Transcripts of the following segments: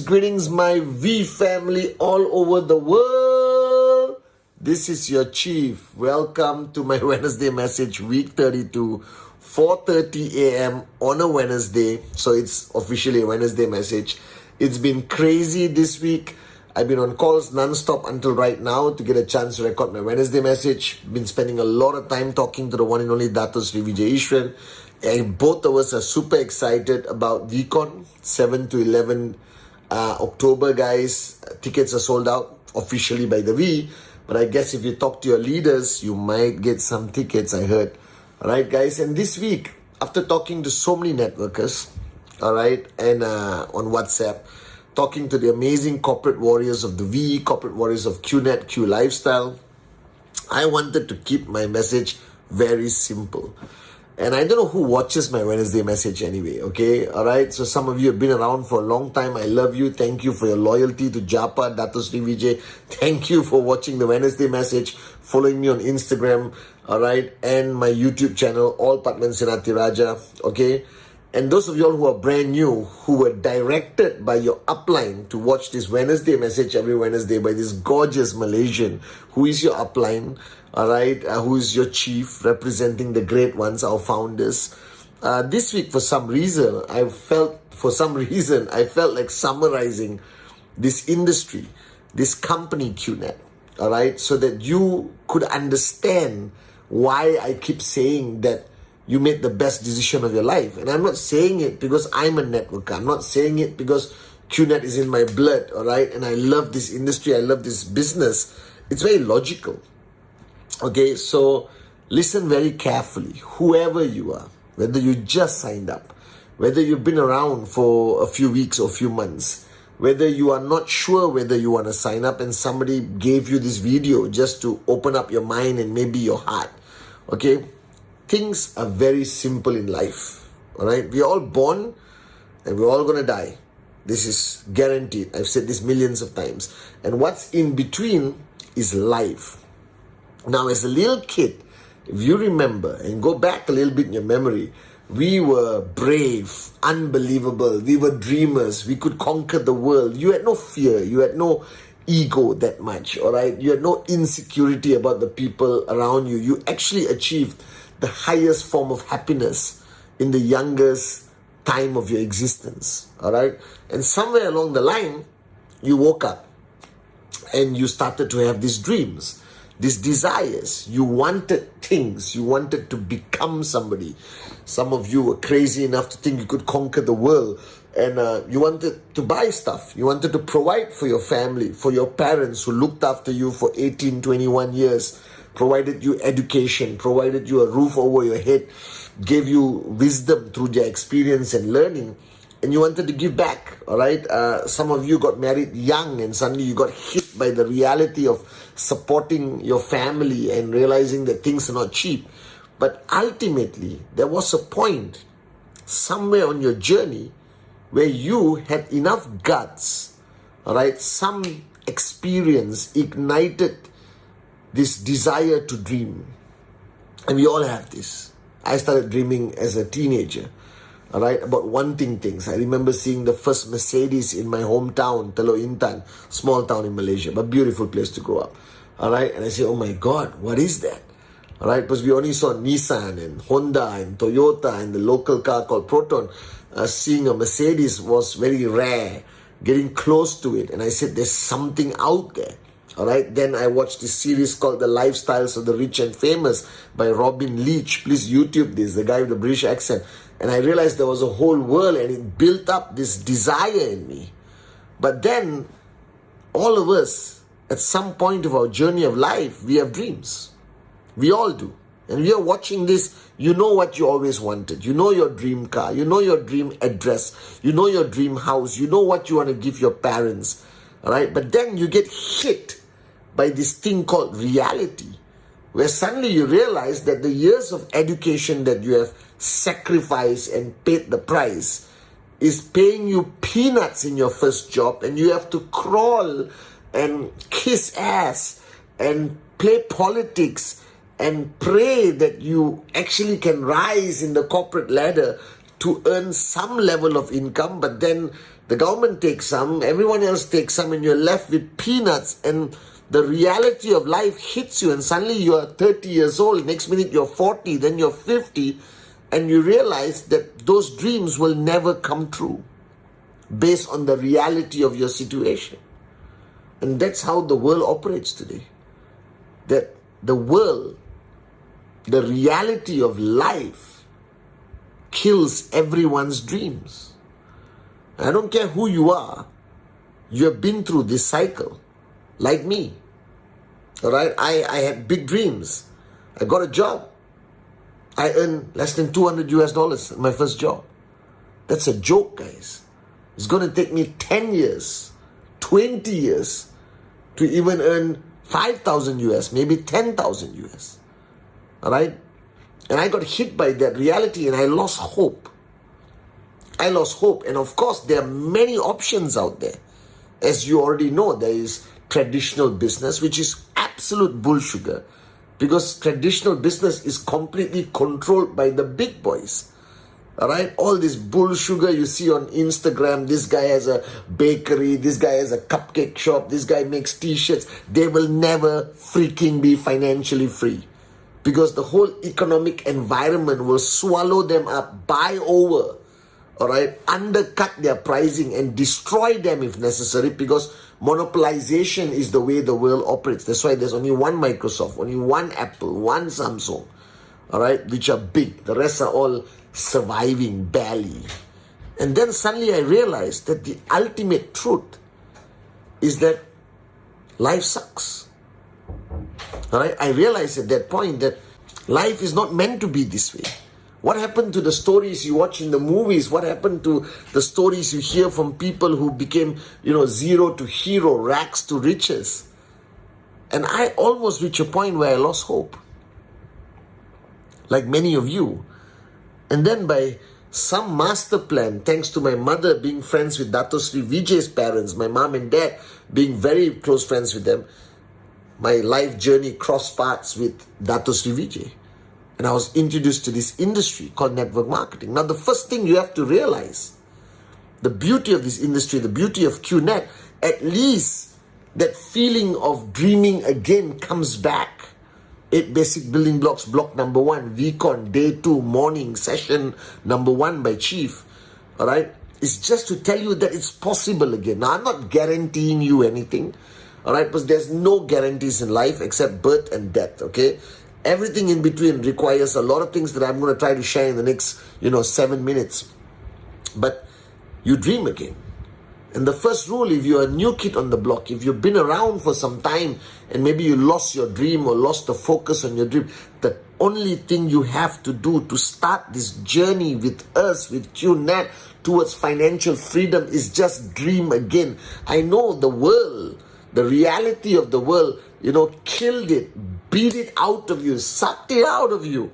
Greetings, my V family all over the world. This is your chief. Welcome to my Wednesday message, week 32, 4:30 a.m. on a Wednesday. So it's officially a Wednesday message. It's been crazy this week. I've been on calls non-stop until right now to get a chance to record my Wednesday message. Been spending a lot of time talking to the one and only Dato Sri Vijay Ishwan. And both of us are super excited about VCon 7 to 11 October, guys. Tickets are sold out officially by the V. But I guess if you talk to your leaders, you might get some tickets, I heard. Alright, guys. And this week, after talking to so many networkers, alright, and on WhatsApp, talking to the amazing corporate warriors of the V, corporate warriors of QNet, Q Lifestyle, I wanted to keep my message very simple. And I don't know who watches my Wednesday message anyway, okay? Alright, so some of you have been around for a long time. I love you. Thank you for your loyalty to Japa, Dato Sri Vijay. Thank you for watching the Wednesday message, following me on Instagram, alright, and my YouTube channel, all Patman Senati Raja, okay? And those of y'all who are brand new, who were directed by your upline to watch this Wednesday message every Wednesday by this gorgeous Malaysian, who is your upline, alright, who is your chief, representing the great ones, our founders. This week, for some reason, I felt like summarizing this industry, this company QNet, alright, so that you could understand why I keep saying that you made the best decision of your life. And I'm not saying it because I'm a networker. I'm not saying it because QNet is in my blood, alright? And I love this industry. I love this business. It's very logical. Okay, so listen very carefully. Whoever you are, whether you just signed up, whether you've been around for a few weeks or a few months, whether you are not sure whether you want to sign up and somebody gave you this video just to open up your mind and maybe your heart, okay? Things are very simple in life, all right? We're all born and we're all going to die. This is guaranteed. I've said this millions of times. And what's in between is life. Now, as a little kid, if you remember and go back a little bit in your memory, we were brave, unbelievable. We were dreamers. We could conquer the world. You had no fear. You had no ego that much, all right? You had no insecurity about the people around you. You actually achieved the highest form of happiness in the youngest time of your existence, all right? And somewhere along the line, you woke up and you started to have these dreams, these desires. You wanted things. You wanted to become somebody. Some of you were crazy enough to think you could conquer the world. And you wanted to buy stuff. You wanted to provide for your family, for your parents who looked after you for 18, 21 years, provided you education, provided you a roof over your head, gave you wisdom through their experience and learning, and you wanted to give back, all right? Some of you got married young and suddenly you got hit by the reality of supporting your family and realizing that things are not cheap. But ultimately, there was a point somewhere on your journey where you had enough guts, all right? Some experience ignited this desire to dream. And we all have this. I started dreaming as a teenager, all right, about wanting things. I remember seeing the first Mercedes in my hometown, Teluk Intan, small town in Malaysia, but beautiful place to grow up, all right? And I say, oh my God, what is that? All right, because we only saw Nissan and Honda and Toyota and the local car called Proton. Seeing a Mercedes was very rare, getting close to it. And I said, there's something out there. All right. Then I watched this series called The Lifestyles of the Rich and Famous by Robin Leach. Please YouTube this, the guy with the British accent. And I realized there was a whole world and it built up this desire in me. But then all of us, at some point of our journey of life, we have dreams. We all do. And you're watching this, you know what you always wanted. You know your dream car. You know your dream address. You know your dream house. You know what you want to give your parents. All right? But then you get hit by this thing called reality, where suddenly you realize that the years of education that you have sacrificed and paid the price is paying you peanuts in your first job, and you have to crawl and kiss ass and play politics and pray that you actually can rise in the corporate ladder to earn some level of income. But then the government takes some, everyone else takes some, and you're left with peanuts, and the reality of life hits you, and suddenly you are 30 years old, next minute you're 40, then you're 50, and you realize that those dreams will never come true based on the reality of your situation. And that's how the world operates today. That the world, the reality of life, kills everyone's dreams. I don't care who you are, you have been through this cycle, like me. All right, I had big dreams. I got a job. I earned less than $200 in my first job. That's a joke, guys. It's going to take me 10 years, 20 years to even earn 5,000 US, maybe 10,000 US. All right? And I got hit by that reality, and I lost hope. I lost hope. And of course, there are many options out there. As you already know, there is traditional business, which is absolute bullsugar, because traditional business is completely controlled by the big boys. All right, all this bullsugar you see on Instagram, this guy has a bakery, this guy has a cupcake shop, this guy makes t-shirts, they will never freaking be financially free, because the whole economic environment will swallow them up, buy over, all right, undercut their pricing and destroy them if necessary, because monopolization is the way the world operates. That's why there's only one Microsoft, only one Apple, one Samsung, all right, which are big. The rest are all surviving barely. And then suddenly I realized that the ultimate truth is that life sucks. All right, I realized at that point that life is not meant to be this way. What happened to the stories you watch in the movies? What happened to the stories you hear from people who became, zero to hero, rags to riches? And I almost reached a point where I lost hope, like many of you. And then by some master plan, thanks to my mother being friends with Dato Sri Vijay's parents, my mom and dad being very close friends with them, my life journey crossed paths with Dato Sri Vijay. And I was introduced to this industry called network marketing. Now, the first thing you have to realize, the beauty of this industry, the beauty of QNet, at least that feeling of dreaming again comes back. 8 basic building blocks, block number 1, VCon, day 2, morning, session number 1 by Chief. All right? It's just to tell you that it's possible again. Now, I'm not guaranteeing you anything. All right? Because there's no guarantees in life except birth and death. Okay? Everything in between requires a lot of things that I'm going to try to share in the next, 7 minutes. But you dream again. And the first rule, if you're a new kid on the block, if you've been around for some time and maybe you lost your dream or lost the focus on your dream, the only thing you have to do to start this journey with us, with QNet, towards financial freedom is just dream again. I know the world, the reality of the world, killed it, beat it out of you, sucked it out of you.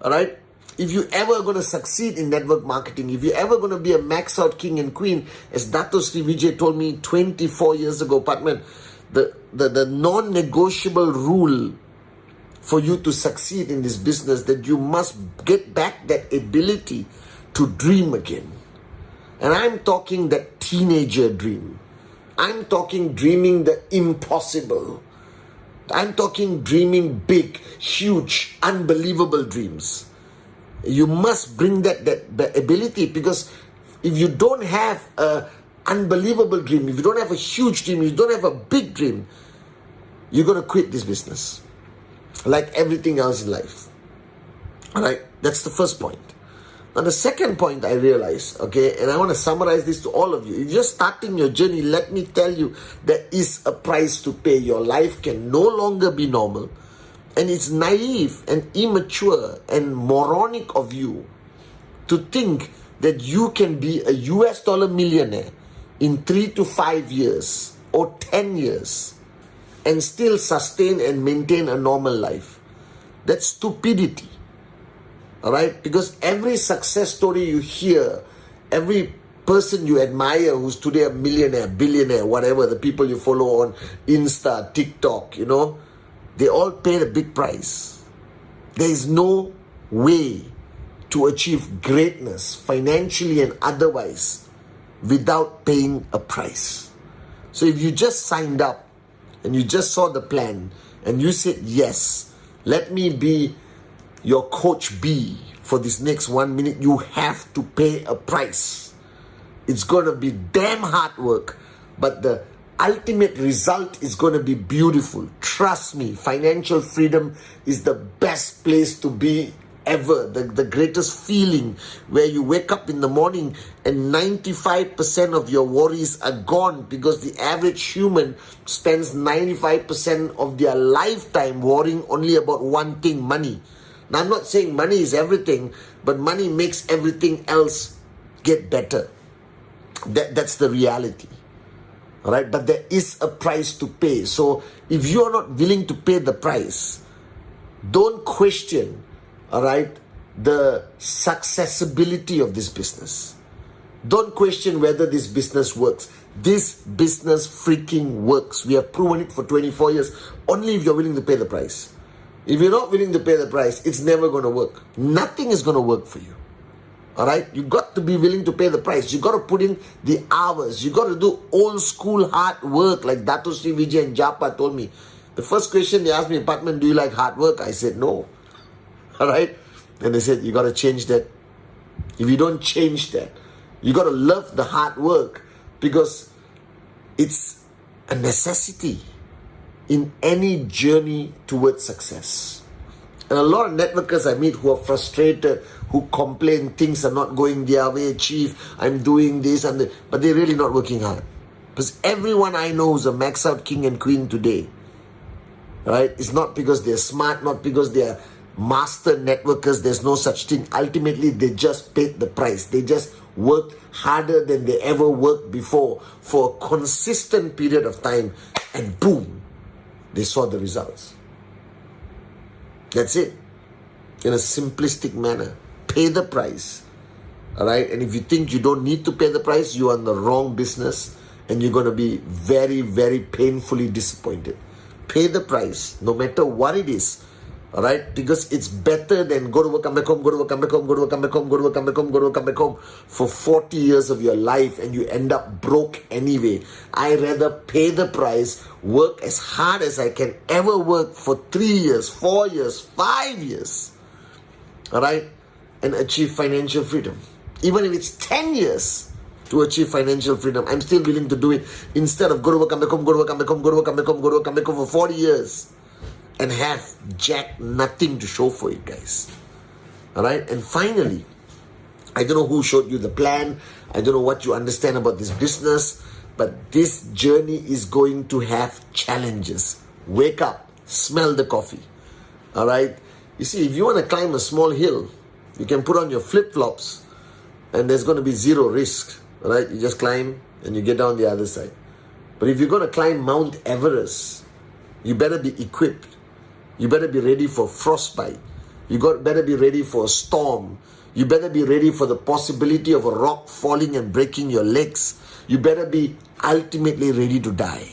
All right? If you're ever going to succeed in network marketing, if you're ever going to be a max out king and queen, as Dato Sri Vijay told me 24 years ago, Patman, the non-negotiable rule for you to succeed in this business, that you must get back that ability to dream again. And I'm talking that teenager dream. I'm talking dreaming the impossible. I'm talking dreaming big, huge, unbelievable dreams. You must bring that ability, because if you don't have an unbelievable dream, if you don't have a huge dream, if you don't have a big dream, you're going to quit this business. Like everything else in life. Alright, that's the first point. Now the second point I realized, okay, and I want to summarize this to all of you. If you're starting your journey, let me tell you, there is a price to pay. Your life can no longer be normal. And it's naive and immature and moronic of you to think that you can be a US dollar millionaire in 3 to 5 years or 10 years and still sustain and maintain a normal life. That's stupidity. Alright? Because every success story you hear, every person you admire who's today a millionaire, billionaire, whatever, the people you follow on Insta, TikTok, they all paid a big price. There is no way to achieve greatness financially and otherwise without paying a price. So if you just signed up and you just saw the plan and you said, yes, let me be your coach B for this next 1 minute, you have to pay a price. It's going to be damn hard work, but the ultimate result is going to be beautiful. Trust me, financial freedom is the best place to be ever. The greatest feeling where you wake up in the morning and 95% of your worries are gone, because the average human spends 95% of their lifetime worrying only about one thing, money. Now, I'm not saying money is everything, but money makes everything else get better. That's the reality. Alright, but there is a price to pay. So if you are not willing to pay the price, don't question, alright, the successibility of this business. Don't question whether this business works. This business freaking works. We have proven it for 24 years. Only if you're willing to pay the price. If you're not willing to pay the price, it's never going to work. Nothing is going to work for you. Alright, you got to be willing to pay the price. You got to put in the hours. You got to do old school hard work, like Dato Sri Vijay and Japa told me. The first question they asked me, Patman, do you like hard work? I said no. Alright, and they said you got to change that. If you don't change that, you got to love the hard work, because it's a necessity in any journey towards success. And a lot of networkers I meet who are frustrated, who complain things are not going their way, Chief, I'm doing this and that, but they're really not working hard. Because everyone I know who's a max out king and queen today, right, it's not because they're smart, not because they're master networkers. There's no such thing. Ultimately, they just paid the price. They just worked harder than they ever worked before for a consistent period of time, and boom, they saw the results. That's it. In a simplistic manner. Pay the price. Alright? And if you think you don't need to pay the price, you are in the wrong business, and you're going to be very, very painfully disappointed. Pay the price, no matter what it is. Alright? Because it's better than go to work, come back home, go to work, come back home, go to work, come back home, go to work, come back home, go to work, come back home for 40 years of your life, and you end up broke anyway. I rather pay the price, work as hard as I can ever work for 3 years, 4 years, 5 years. Alright? And achieve financial freedom. Even if it's 10 years to achieve financial freedom, I'm still willing to do it instead of go to work, come back home, go to work, come back home, go to work, come back home, go to work, come back home for 40 years. And have jack nothing to show for it, guys. Alright? And finally, I don't know who showed you the plan. I don't know what you understand about this business. But this journey is going to have challenges. Wake up. Smell the coffee. Alright? You see, if you want to climb a small hill, you can put on your flip-flops and there's going to be zero risk. Alright? You just climb and you get down the other side. But if you're going to climb Mount Everest, you better be equipped. You better be ready for frostbite. Better be ready for a storm. You better be ready for the possibility of a rock falling and breaking your legs. You better be ultimately ready to die.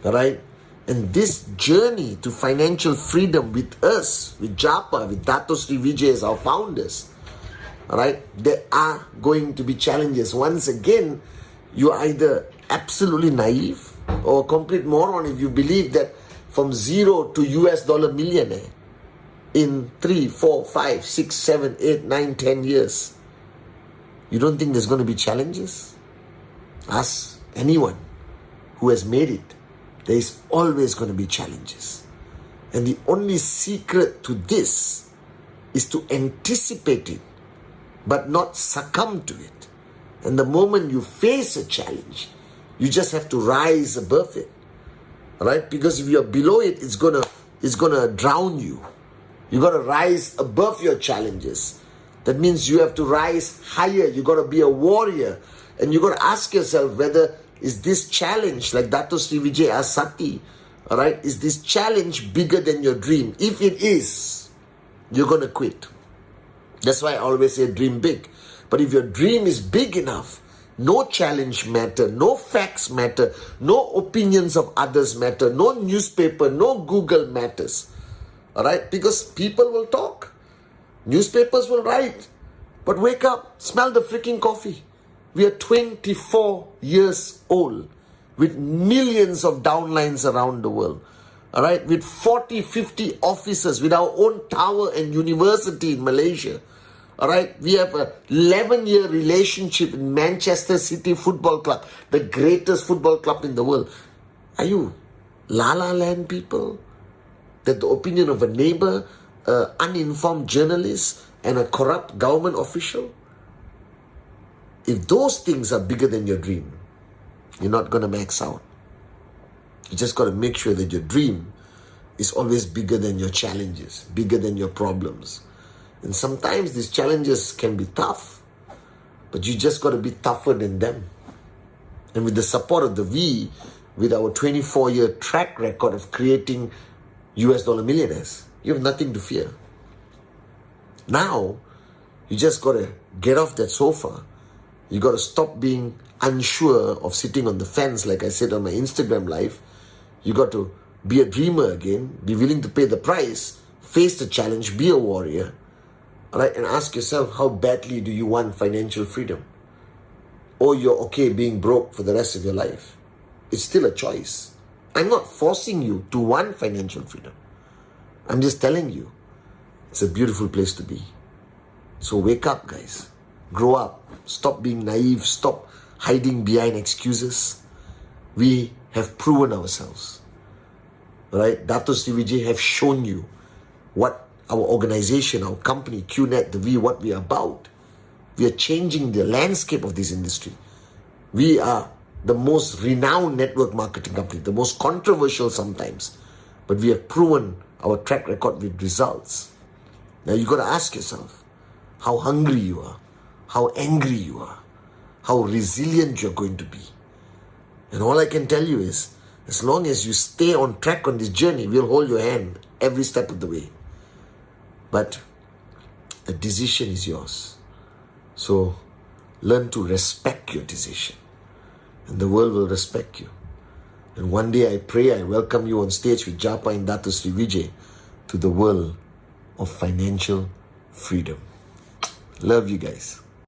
Alright? And this journey to financial freedom with us, with Japa, with Dato Sri Vijay as our founders, alright, there are going to be challenges. Once again, you're either absolutely naive or a complete moron if you believe that from zero to US dollar millionaire in 3, 4, 5, 6, 7, 8, 9, 10 years. You don't think there's going to be challenges? Ask anyone who has made it. There is always going to be challenges. And the only secret to this is to anticipate it, but not succumb to it. And the moment you face a challenge, you just have to rise above it. Alright? Because if you're below it, it's going to is going to drown you. You got to rise above your challenges. That means you have to rise higher. You got to be a warrior. And you got to ask yourself whether is this challenge, like Dato Sri Vijay Asati, all right, is this challenge bigger than your dream? If it is, you're going to quit. That's why I always say dream big. But if your dream is big enough, no challenge matter, no facts matter, no opinions of others matter, no newspaper, no Google matters. All right? Because people will talk. Newspapers will write. But wake up, smell the freaking coffee. We are 24 years old with millions of downlines around the world. All right? With 40, 50 offices, with our own tower and university in Malaysia. All right, we have a 11-year relationship in Manchester City Football Club, the greatest football club in the world. Are you La La Land people? That the opinion of a neighbor, an uninformed journalist, and a corrupt government official? If those things are bigger than your dream, you're not going to max out. You just got to make sure that your dream is always bigger than your challenges, bigger than your problems. And sometimes these challenges can be tough, but you just got to be tougher than them. And with the support of the V, with our 24-year track record of creating US dollar millionaires, you have nothing to fear. Now, you just got to get off that sofa. You got to stop being unsure of sitting on the fence, like I said on my Instagram live. You got to be a dreamer again, be willing to pay the price, face the challenge, be a warrior. All right, and ask yourself, how badly do you want financial freedom? Or you're okay being broke for the rest of your life? It's still a choice. I'm not forcing you to want financial freedom. I'm just telling you, it's a beautiful place to be. So wake up, guys. Grow up. Stop being naive. Stop hiding behind excuses. We have proven ourselves. All right, Dato Sri Vijay have shown you what our organization, our company, QNet, the V, what we are about. We are changing the landscape of this industry. We are the most renowned network marketing company, the most controversial sometimes, but we have proven our track record with results. Now you got to ask yourself how hungry you are, how angry you are, how resilient you're going to be. And all I can tell you is, as long as you stay on track on this journey, we'll hold your hand every step of the way. But the decision is yours. So learn to respect your decision. And the world will respect you. And one day I pray I welcome you on stage with Japa and Dato Sri Vijay to the world of financial freedom. Love you guys.